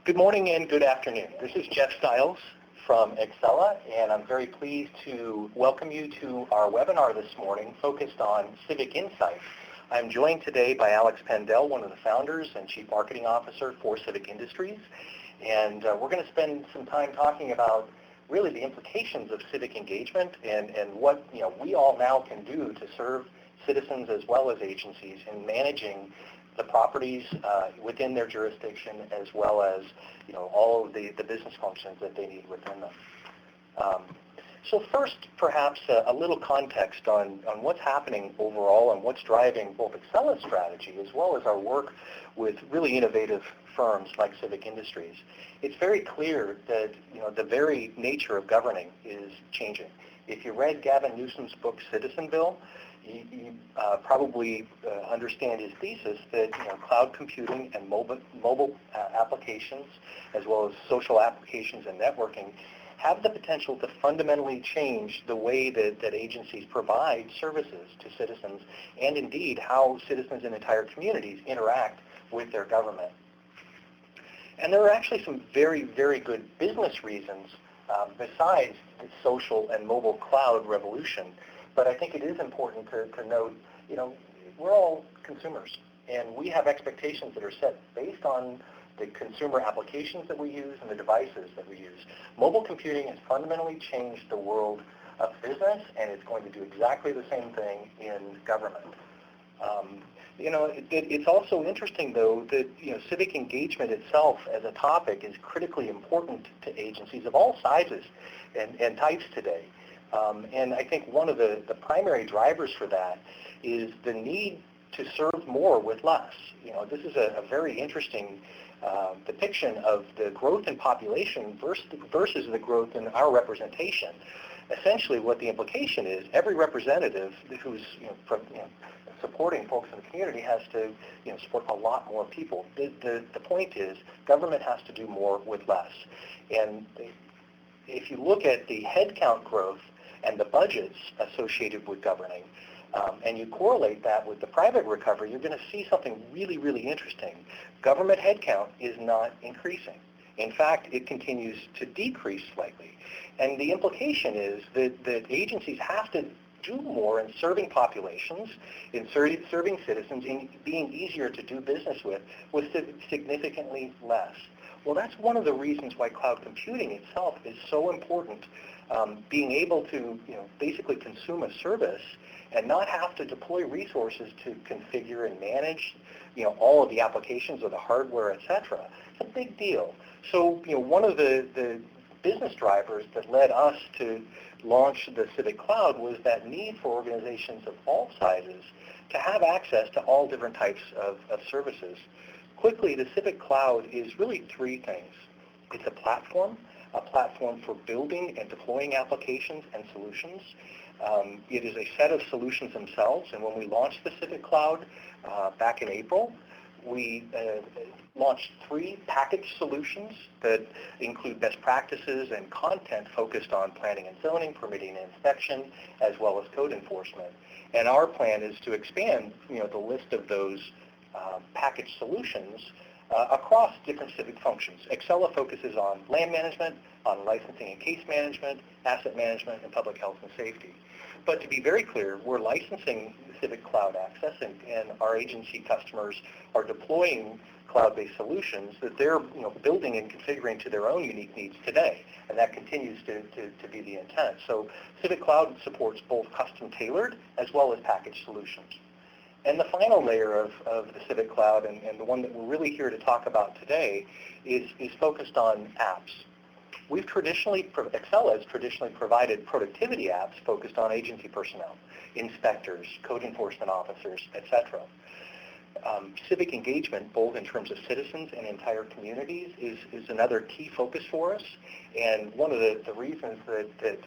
Good morning and good afternoon. This is Jeff Stiles from Excella, and I'm very pleased to welcome you to our webinar this morning focused on Civic Insights. I'm joined today by Alex Pendel, one of the founders and Chief Marketing Officer for Civic Industries, and we're going to spend some time talking about really the implications of civic engagement and what we all now can do to serve citizens as well as agencies in managing the properties within their jurisdiction, as well as all of the business functions that they need within them. So first, perhaps a little context on what's happening overall and what's driving both Excella's strategy as well as our work with really innovative firms like Civic Industries. It's very clear that the very nature of governing is changing. If you read Gavin Newsom's book Citizenville, you probably understand his thesis that cloud computing and mobile applications, as well as social applications and networking, have the potential to fundamentally change the way that agencies provide services to citizens, and indeed how citizens in entire communities interact with their government. And there are actually some very, very good business reasons besides the social and mobile cloud revolution. But I think it is important to note, we're all consumers, and we have expectations that are set based on the consumer applications that we use and the devices that we use. Mobile computing has fundamentally changed the world of business, and it's going to do exactly the same thing in government. It's also interesting, though, that civic engagement itself as a topic is critically important to agencies of all sizes and types today. And I think one of the primary drivers for that is the need to serve more with less. This is a very interesting depiction of the growth in population versus the growth in our representation. Essentially, what the implication is, every representative who's supporting folks in the community has to support a lot more people. The point is, government has to do more with less. And if you look at the headcount growth and the budgets associated with governing, and you correlate that with the private recovery, you're going to see something really, really interesting. Government headcount is not increasing. In fact, it continues to decrease slightly. And the implication is that agencies have to do more in serving populations, in serving citizens, in being easier to do business with significantly less. Well, that's one of the reasons why cloud computing itself is so important. Being able to basically consume a service and not have to deploy resources to configure and manage all of the applications or the hardware, etc. It's a big deal. So one of the business drivers that led us to launch the Civic Cloud was that need for organizations of all sizes to have access to all different types of services. Quickly, the Civic Cloud is really three things. It's a platform for building and deploying applications and solutions. It is a set of solutions themselves, and when we launched the Civic Cloud back in April, we launched 3 packaged solutions that include best practices and content focused on planning and zoning, permitting and inspection, as well as code enforcement. And our plan is to expand the list of those packaged solutions across different civic functions. Excella focuses on land management, on licensing and case management, asset management, and public health and safety. But to be very clear, we're licensing Civic Cloud Access, and our agency customers are deploying cloud-based solutions that they're building and configuring to their own unique needs today, and that continues to be the intent. So Civic Cloud supports both custom-tailored as well as packaged solutions. And the final layer of the Civic Cloud, and the one that we're really here to talk about today, is focused on apps. Excella has traditionally provided productivity apps focused on agency personnel, inspectors, code enforcement officers, etc. Civic engagement, both in terms of citizens and entire communities, is another key focus for us. And one of the reasons that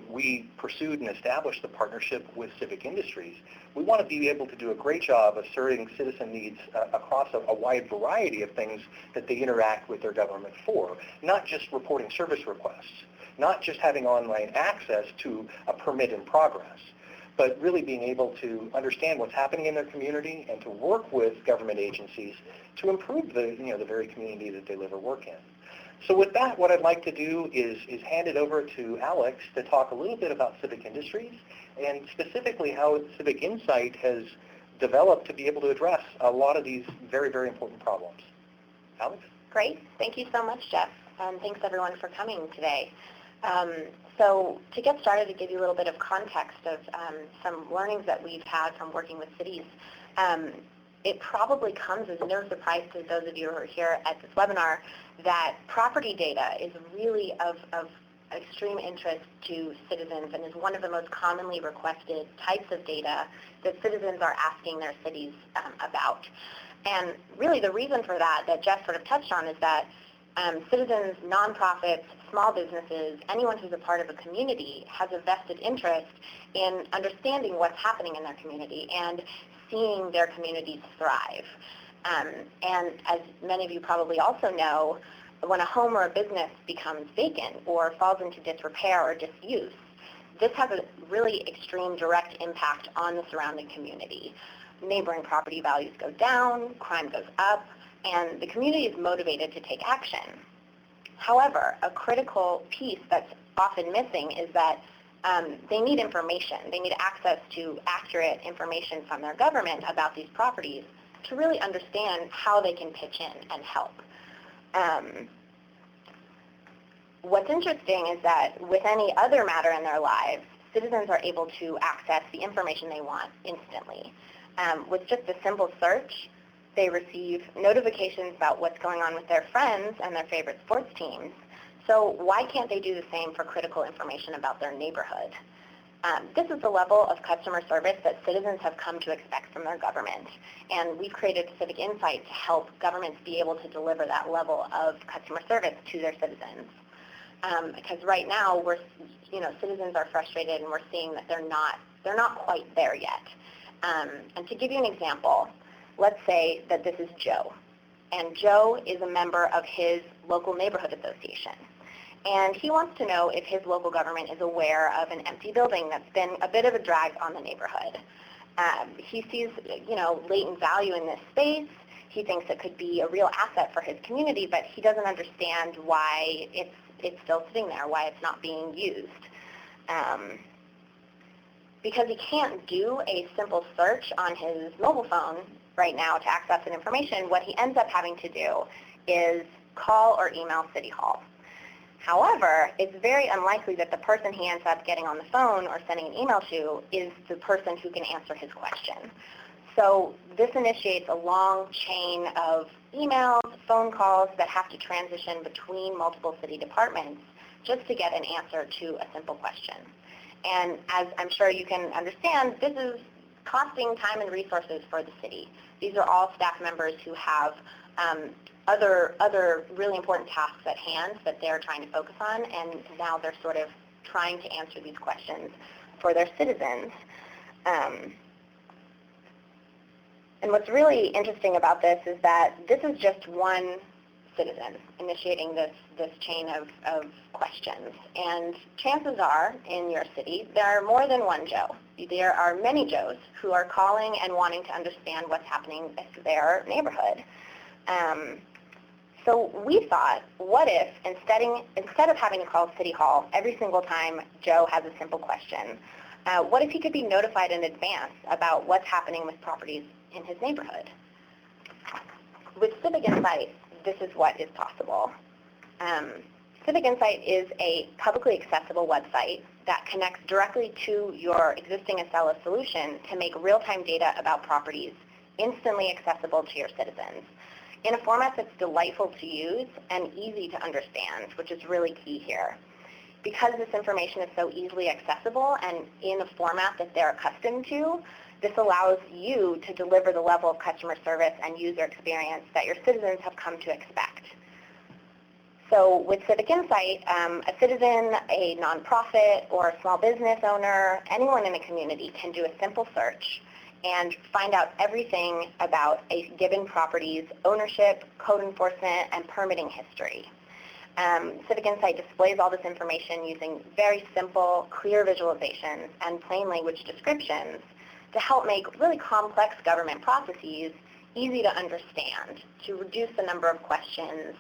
we pursued and established the partnership with Civic Industries, we want to be able to do a great job of serving citizen needs across a wide variety of things that they interact with their government for, not just reporting service requests, not just having online access to a permit in progress, but really being able to understand what's happening in their community and to work with government agencies to improve the very community that they live or work in. So with that, what I'd like to do is hand it over to Alex to talk a little bit about Civic Industries and specifically how Civic Insight has developed to be able to address a lot of these very, very important problems. Alex? Great. Thank you so much, Jeff. Thanks, everyone, for coming today. So to get started, to give you a little bit of context of some learnings that we've had from working with cities, it probably comes as no surprise to those of you who are here at this webinar that property data is really of extreme interest to citizens and is one of the most commonly requested types of data that citizens are asking their cities about. And really the reason for that Jeff sort of touched on is that citizens, nonprofits, small businesses, anyone who's a part of a community has a vested interest in understanding what's happening in their community and seeing their communities thrive. And as many of you probably also know, when a home or a business becomes vacant or falls into disrepair or disuse, this has a really extreme direct impact on the surrounding community. Neighboring property values go down, crime goes up, and the community is motivated to take action. However, a critical piece that's often missing is that they need information. They need access to accurate information from their government about these properties to really understand how they can pitch in and help. What's interesting is that with any other matter in their lives, citizens are able to access the information they want instantly. With just a simple search, they receive notifications about what's going on with their friends and their favorite sports teams. So why can't they do the same for critical information about their neighborhood? This is the level of customer service that citizens have come to expect from their government. And we've created Civic Insight to help governments be able to deliver that level of customer service to their citizens. Because right now, citizens are frustrated and we're seeing that they're not quite there yet. And to give you an example, let's say that this is Joe. And Joe is a member of his local neighborhood association. And he wants to know if his local government is aware of an empty building that's been a bit of a drag on the neighborhood. He sees, latent value in this space. He thinks it could be a real asset for his community, but he doesn't understand why it's still sitting there, why it's not being used. Because he can't do a simple search on his mobile phone right now to access that information, what he ends up having to do is call or email City Hall. However, it's very unlikely that the person he ends up getting on the phone or sending an email to is the person who can answer his question. So this initiates a long chain of emails, phone calls that have to transition between multiple city departments just to get an answer to a simple question. And as I'm sure you can understand, this is costing time and resources for the city. These are all staff members who have other really important tasks at hand that they're trying to focus on, and now they're sort of trying to answer these questions for their citizens. And what's really interesting about this is that this is just one citizen initiating this chain of questions. And chances are, in your city, there are more than one Joe. There are many Joes who are calling and wanting to understand what's happening with their neighborhood. So we thought, what if instead of having to call City Hall every single time Joe has a simple question, what if he could be notified in advance about what's happening with properties in his neighborhood? With Civic Insight, this is what is possible. Civic Insight is a publicly accessible website that connects directly to your existing Acela solution to make real-time data about properties instantly accessible to your citizens in a format that's delightful to use and easy to understand, which is really key here. Because this information is so easily accessible and in a format that they're accustomed to, this allows you to deliver the level of customer service and user experience that your citizens have come to expect. So with Civic Insight, a citizen, a nonprofit, or a small business owner, anyone in a community can do a simple search and find out everything about a given property's ownership, code enforcement, and permitting history. Civic Insight displays all this information using very simple, clear visualizations and plain language descriptions to help make really complex government processes easy to understand, to reduce the number of questions,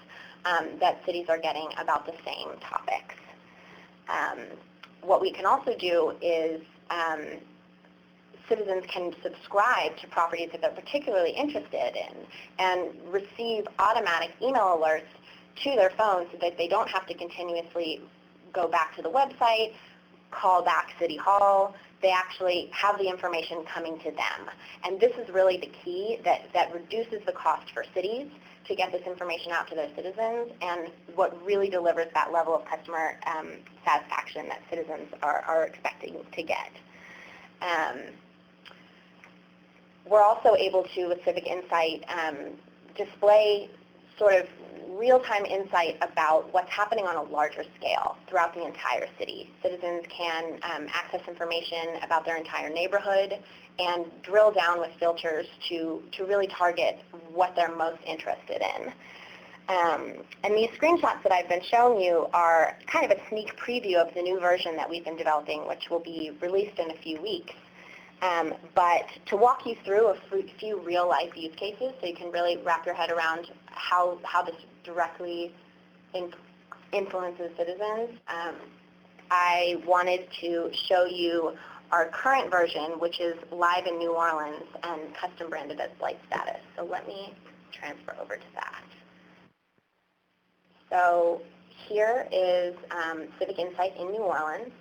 that cities are getting about the same topics. What we can also do is citizens can subscribe to properties that they're particularly interested in and receive automatic email alerts to their phone so that they don't have to continuously go back to the website, call back City Hall. They actually have the information coming to them. And this is really the key that reduces the cost for cities to get this information out to their citizens, and what really delivers that level of customer satisfaction that citizens are expecting to get. We're also able to, with Civic Insight, display sort of real-time insight about what's happening on a larger scale throughout the entire city. Citizens can access information about their entire neighborhood and drill down with filters to really target what they're most interested in. And these screenshots that I've been showing you are kind of a sneak preview of the new version that we've been developing, which will be released in a few weeks. But to walk you through a few real-life use cases so you can really wrap your head around how this directly influences citizens, I wanted to show you our current version, which is live in New Orleans and custom branded as Blight Status. So let me transfer over to that. So here is Civic Insight in New Orleans,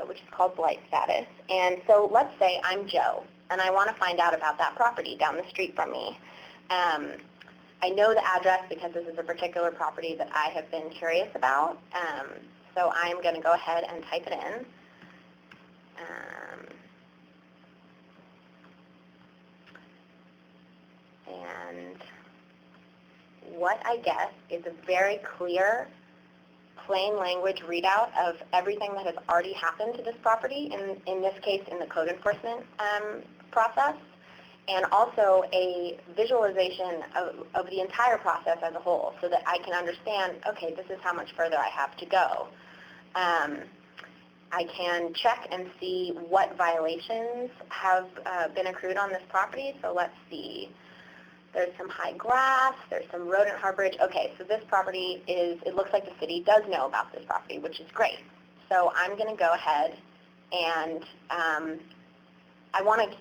which is called Blight Status. And so let's say I'm Joe, and I want to find out about that property down the street from me. I know the address because this is a particular property that I have been curious about. So I'm going to go ahead and type it in. And what I get is a very clear, plain language readout of everything that has already happened to this property, in this case in the code enforcement process, and also a visualization of the entire process as a whole so that I can understand, okay, this is how much further I have to go. I can check and see what violations have been accrued on this property. So let's see. There's some high grass, there's some rodent harborage. Okay, so this property it looks like the city does know about this property, which is great. So I'm going to go ahead and I want to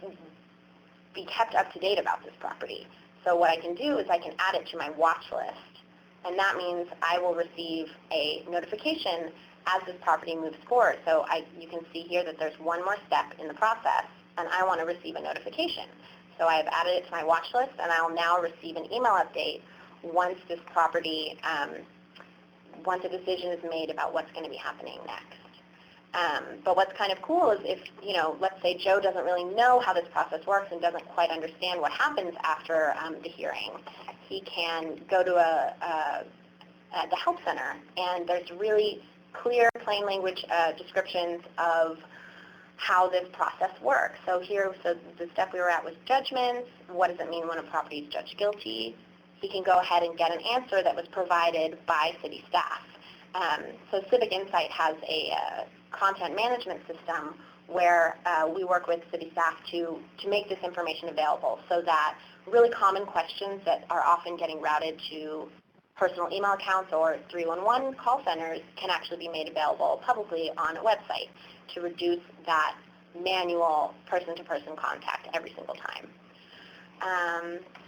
be kept up to date about this property. So what I can do is I can add it to my watch list, and that means I will receive a notification as this property moves forward. So you can see here that there's one more step in the process, and I want to receive a notification. So I've added it to my watch list, and I'll now receive an email update once this property, once a decision is made about what's going to be happening next. But what's kind of cool is if, let's say Joe doesn't really know how this process works and doesn't quite understand what happens after the hearing, he can go to the help center, and there's really clear, plain language descriptions of how this process works. So the step we were at was judgments. What does it mean when a property is judged guilty? He can go ahead and get an answer that was provided by city staff. So Civic Insight has a content management system where we work with city staff to make this information available so that really common questions that are often getting routed to personal email accounts or 311 call centers can actually be made available publicly on a website to reduce that manual person-to-person contact every single time.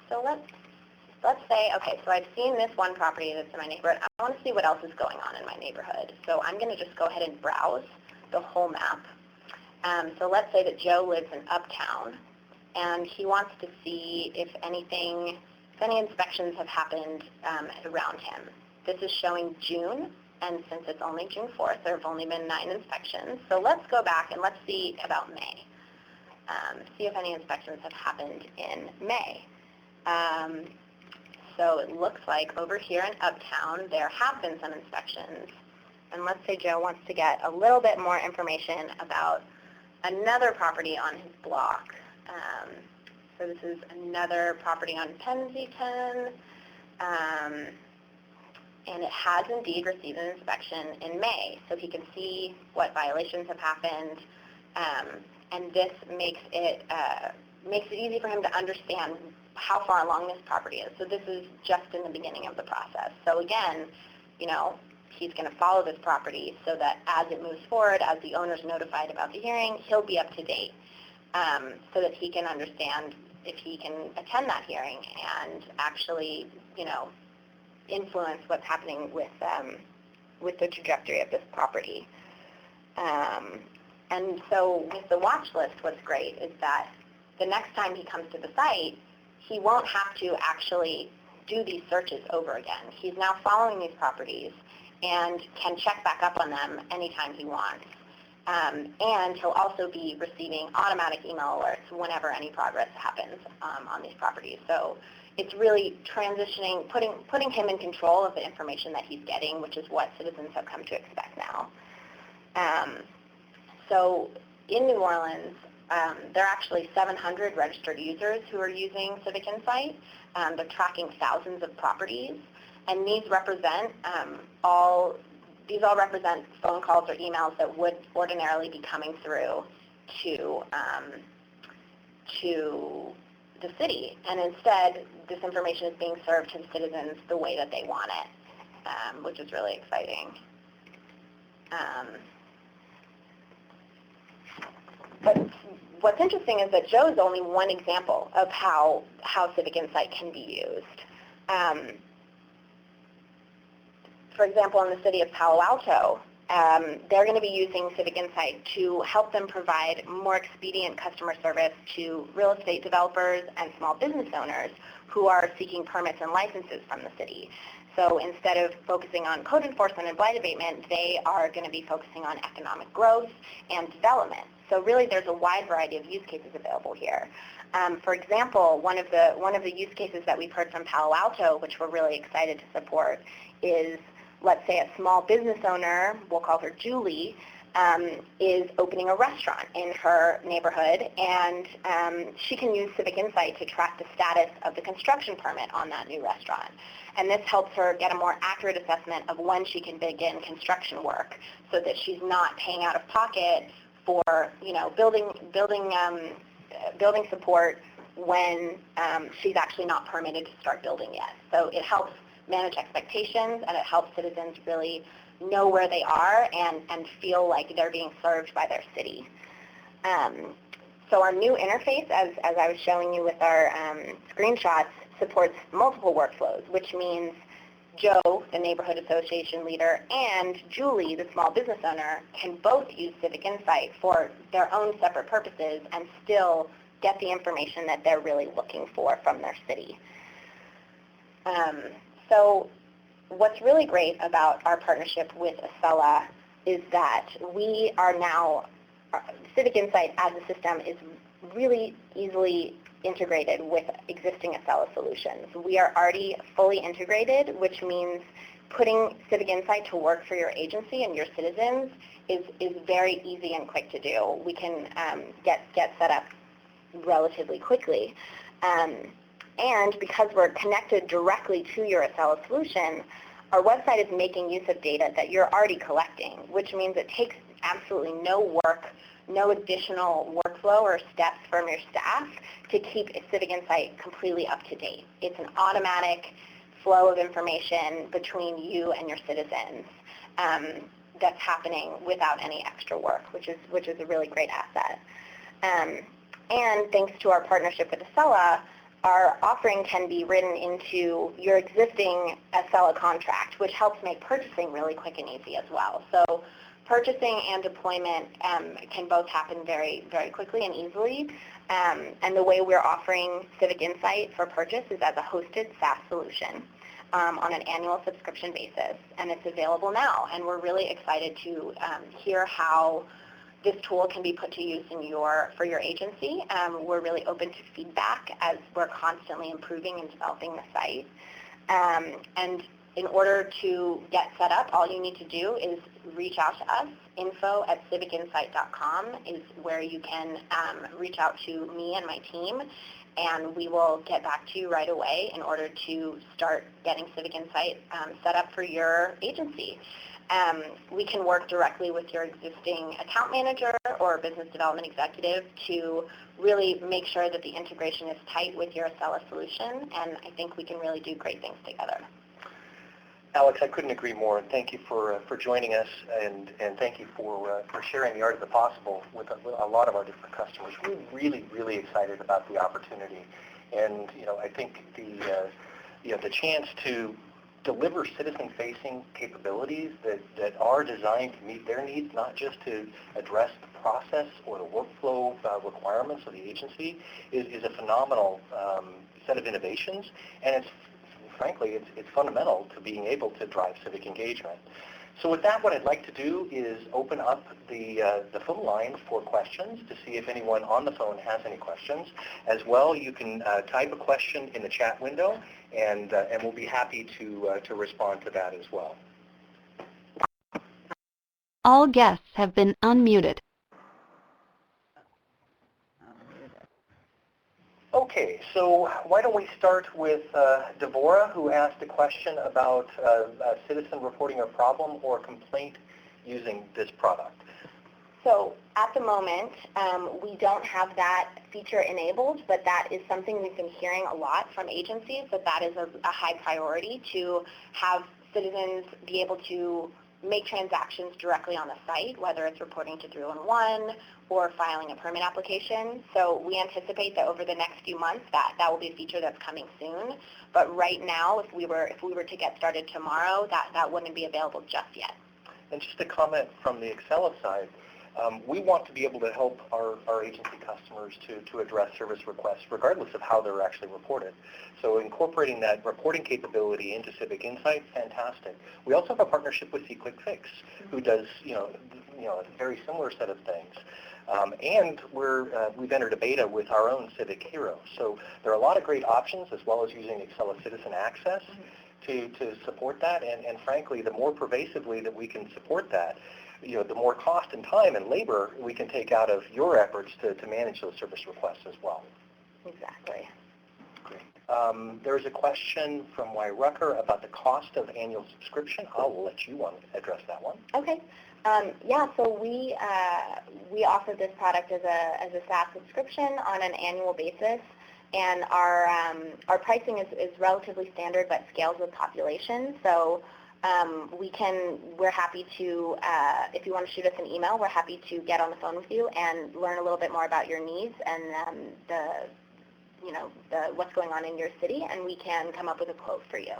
So let's say, okay, so I've seen this one property that's in my neighborhood. I want to see what else is going on in my neighborhood. So I'm going to just go ahead and browse the whole map. So let's say that Joe lives in Uptown, and he wants to see if any inspections have happened around him. This is showing June, and since it's only June 4th, there have only been 9 inspections. So let's go back and let's see about May. See if any inspections have happened in May. So it looks like over here in Uptown, there have been some inspections. And let's say Joe wants to get a little bit more information about another property on his block. So this is another property on Kensington. And it has indeed received an inspection in May. So he can see what violations have happened. And this makes it easy for him to understand how far along this property is. So this is just in the beginning of the process. So again, he's going to follow this property so that as it moves forward, as the owner's notified about the hearing, he'll be up to date so that he can understand if he can attend that hearing and actually, influence what's happening with the trajectory of this property. And so with the watch list, what's great is that the next time he comes to the site, he won't have to actually do these searches over again. He's now following these properties and can check back up on them anytime he wants. And he'll also be receiving automatic email alerts whenever any progress happens on these properties. So it's really transitioning, putting him in control of the information that he's getting, which is what citizens have come to expect now. So in New Orleans, there are actually 700 registered users who are using Civic Insight. They're tracking thousands of properties, and these all represent phone calls or emails that would ordinarily be coming through to the city, and instead this information is being served to the citizens the way that they want it, which is really exciting. But what's interesting is that Joe is only one example of how Civic Insight can be used. For example, in the city of Palo Alto, they're going to be using Civic Insight to help them provide more expedient customer service to real estate developers and small business owners who are seeking permits and licenses from the city. So instead of focusing on code enforcement and blight abatement, they are going to be focusing on economic growth and development. So really there's a wide variety of use cases available here. For example, one of the use cases that we've heard from Palo Alto, which we're really excited to support, is, let's say, a small business owner, we'll call her Julie, is opening a restaurant in her neighborhood, and she can use Civic Insight to track the status of the construction permit on that new restaurant. And this helps her get a more accurate assessment of when she can begin construction work so that she's not paying out of pocket for building support when she's actually not permitted to start building yet. So it helps manage expectations, and it helps citizens really know where they are and feel like they're being served by their city. So our new interface, as I was showing you with our screenshots, supports multiple workflows, which means Joe, the neighborhood association leader, and Julie, the small business owner, can both use Civic Insight for their own separate purposes and still get the information that they're really looking for from their city. So what's really great about our partnership with Acela is that we are now, Civic Insight as a system is really easily integrated with existing Acela solutions. We are already fully integrated, which means putting Civic Insight to work for your agency and your citizens is very easy and quick to do. We can get set up relatively quickly. And because we're connected directly to your Acela solution, our website is making use of data that you're already collecting, which means it takes absolutely no work, no additional workflow or steps from your staff to keep Civic Insight completely up to date. It's an automatic flow of information between you and your citizens that's happening without any extra work, which is a really great asset. And thanks to our partnership with Acela, our offering can be written into your existing Acela contract, which helps make purchasing really quick and easy as well. So purchasing and deployment can both happen very, very quickly and easily. And the way we're offering Civic Insight for purchase is as a hosted SaaS solution on an annual subscription basis. And it's available now. And we're really excited to hear how this tool can be put to use for your agency. We're really open to feedback as we're constantly improving and developing the site. And in order to get set up, all you need to do is reach out to us. info@civicinsight.com is where you can reach out to me and my team, and we will get back to you right away in order to start getting Civic Insight set up for your agency. we can work directly with your existing account manager or business development executive to really make sure that the integration is tight with your Acela solution, and I think we can really do great things together. Alex, I couldn't agree more, and thank you for joining us, and thank you for sharing the art of the possible with a lot of our different customers. We're really, really excited about the opportunity, and I think the chance to deliver citizen-facing capabilities that are designed to meet their needs, not just to address the process or the workflow requirements of the agency, is a phenomenal set of innovations, and frankly, it's fundamental to being able to drive civic engagement. So with that, what I'd like to do is open up the phone lines for questions to see if anyone on the phone has any questions. As well, you can type a question in the chat window, and we'll be happy to respond to that as well. All guests have been unmuted. Okay, so why don't we start with Devorah, who asked a question about a citizen reporting a problem or complaint using this product. So at the moment, we don't have that feature enabled, but that is something we've been hearing a lot from agencies, that is a high priority to have citizens be able to make transactions directly on the site, whether it's reporting to 311 or filing a permit application. So we anticipate that over the next few months that will be a feature that's coming soon. But right now, if we were to get started tomorrow, that wouldn't be available just yet. And just a comment from the Acela side, we want to be able to help our agency customers to address service requests regardless of how they're actually reported. So incorporating that reporting capability into Civic Insight, fantastic. We also have a partnership with Quick Fix, who does a very similar set of things. And we've entered a beta with our own Civic Hero. So there are a lot of great options, as well as using Acela Citizen Access to support that. And frankly, the more pervasively that we can support that, the more cost and time and labor we can take out of your efforts to manage those service requests as well. Exactly. Great. There's a question from Rucker about the cost of annual subscription. I'll let you address that one. Okay. So we offer this product as a SaaS subscription on an annual basis, and our pricing is relatively standard but scales with population. So we're happy to, if you want to shoot us an email, we're happy to get on the phone with you and learn a little bit more about your needs and what's going on in your city, and we can come up with a quote for you.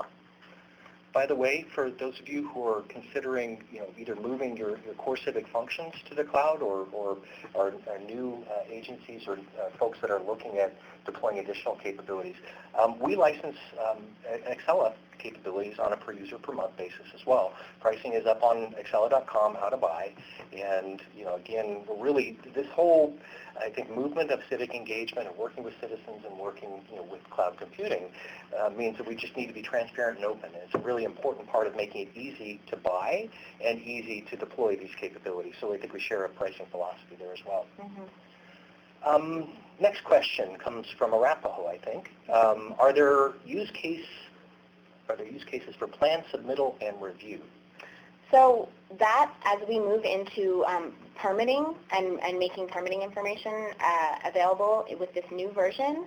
By the way, for those of you who are considering, either moving your core Civic functions to the cloud or are new agencies or folks that are looking at deploying additional capabilities, we license Acela capabilities on a per user per month basis as well. Pricing is up on Acela.com, how to buy, and again, really this whole, I think, movement of civic engagement and working with citizens and working with cloud computing means that we just need to be transparent and open. It's a really important part of making it easy to buy and easy to deploy these capabilities. So I think we share a pricing philosophy there as well. Mm-hmm. Next question comes from Arapaho, I think. Are there use cases for plan submittal and review? So that, as we move into permitting and making permitting information available with this new version,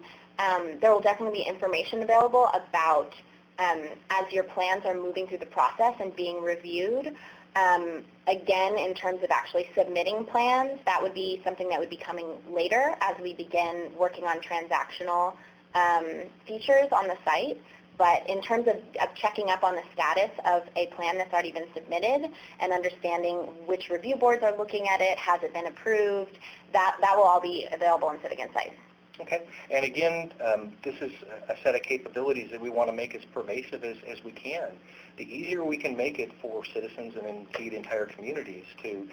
there will definitely be information available about as your plans are moving through the process and being reviewed. Again, in terms of actually submitting plans, that would be something that would be coming later as we begin working on transactional features on the site. But in terms of checking up on the status of a plan that's already been submitted and understanding which review boards are looking at it, has it been approved, that will all be available in Civic Insight. Okay, and again, this is a set of capabilities that we want to make as pervasive as we can. The easier we can make it for citizens and indeed entire communities to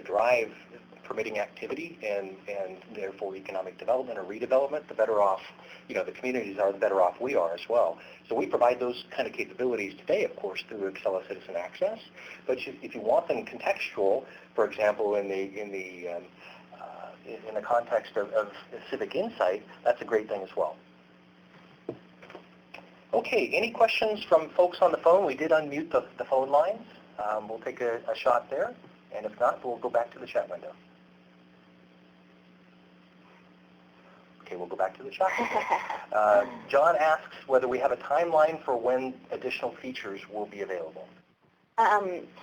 drive permitting activity and therefore economic development or redevelopment, the better off the communities are, the better off we are as well. So we provide those kind of capabilities today, of course, through Acela Citizen Access. But if you want them contextual, for example, in the context of Civic Insight, that's a great thing as well. Okay, any questions from folks on the phone? We did unmute the phone lines. We'll take a shot there, and if not, we'll go back to the chat window. Okay, we'll go back to the chat window. John asks whether we have a timeline for when additional features will be available.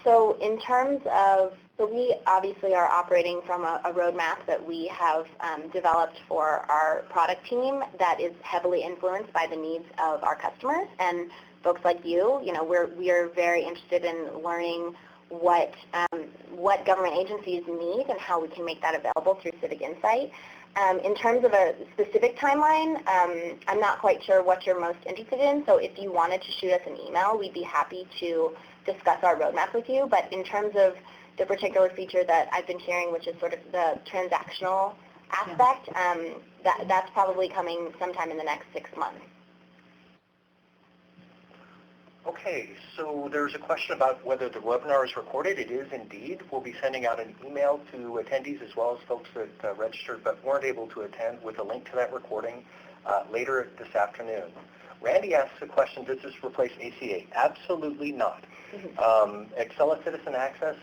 So in terms of, we obviously are operating from a roadmap that we have developed for our product team that is heavily influenced by the needs of our customers and folks like you. You know, we are very interested in learning what government agencies need and how we can make that available through Civic Insight. In terms of a specific timeline, I'm not quite sure what you're most interested in, so if you wanted to shoot us an email, we'd be happy to discuss our roadmap with you. But in terms of the particular feature that I've been sharing, which is sort of the transactional aspect, that's probably coming sometime in the next 6 months. Okay, so there's a question about whether the webinar is recorded. It is indeed. We'll be sending out an email to attendees as well as folks that registered but weren't able to attend with a link to that recording later this afternoon. Randy asks a question, does this replace ACA? Absolutely not. Excella Citizen Access,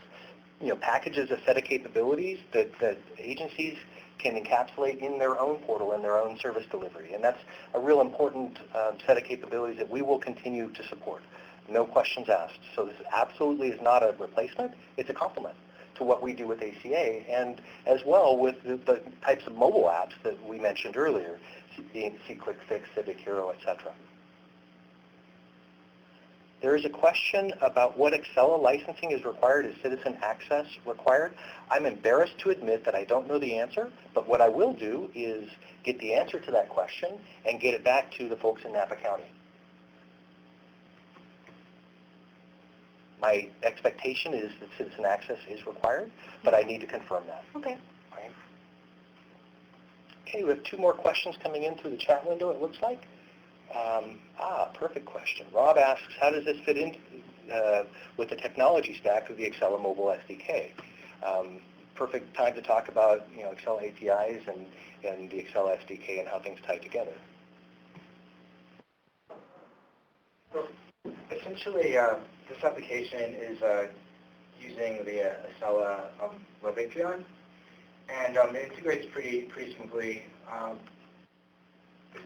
packages a set of capabilities that agencies can encapsulate in their own portal and their own service delivery. And that's a real important set of capabilities that we will continue to support. No questions asked. So this absolutely is not a replacement. It's a complement to what we do with ACA and as well with the types of mobile apps that we mentioned earlier, C-Click Fix, Civic Hero, etc. There is a question about what Excella licensing is required. Is Citizen Access required? I'm embarrassed to admit that I don't know the answer, but what I will do is get the answer to that question and get it back to the folks in Napa County. My expectation is that Citizen Access is required, but I need to confirm that. Okay. All right. Okay, we have 2 more questions coming in through the chat window, it looks like. Perfect question. Rob asks, how does this fit in with the technology stack of the Excella mobile SDK? Perfect time to talk about Excella APIs and the Excella SDK and how things tie together. So essentially, this application is using the Excella web API, and it integrates pretty smoothly.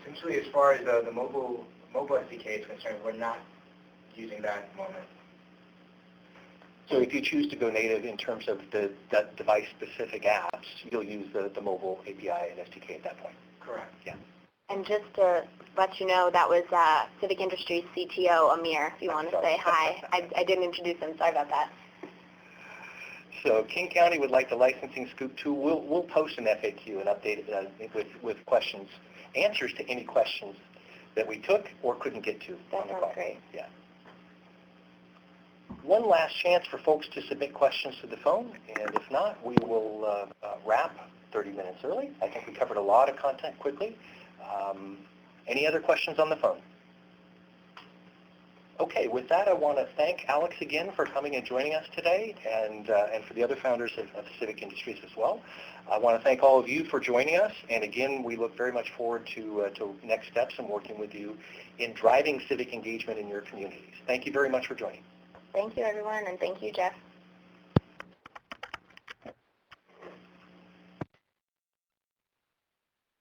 Essentially, as far as the mobile SDK is concerned, we're not using that at the moment. So if you choose to go native in terms of the device-specific apps, you'll use the mobile API and SDK at that point? Correct. Yeah. And just to let you know, that was Civic Industries CTO, Amir, if you want to say hi. I didn't introduce him. Sorry about that. So King County would like the licensing scoop too. We'll post an FAQ and update it with questions, answers to any questions that we took or couldn't get to. That sounds great. Yeah. One last chance for folks to submit questions to the phone, and if not, we will wrap 30 minutes early. I think we covered a lot of content quickly. Any other questions on the phone? Okay, with that, I want to thank Alex again for coming and joining us today, and for the other founders of Civic Industries as well. I want to thank all of you for joining us, and again, we look very much forward to next steps and working with you in driving civic engagement in your communities. Thank you very much for joining. Thank you, everyone, and thank you, Jeff.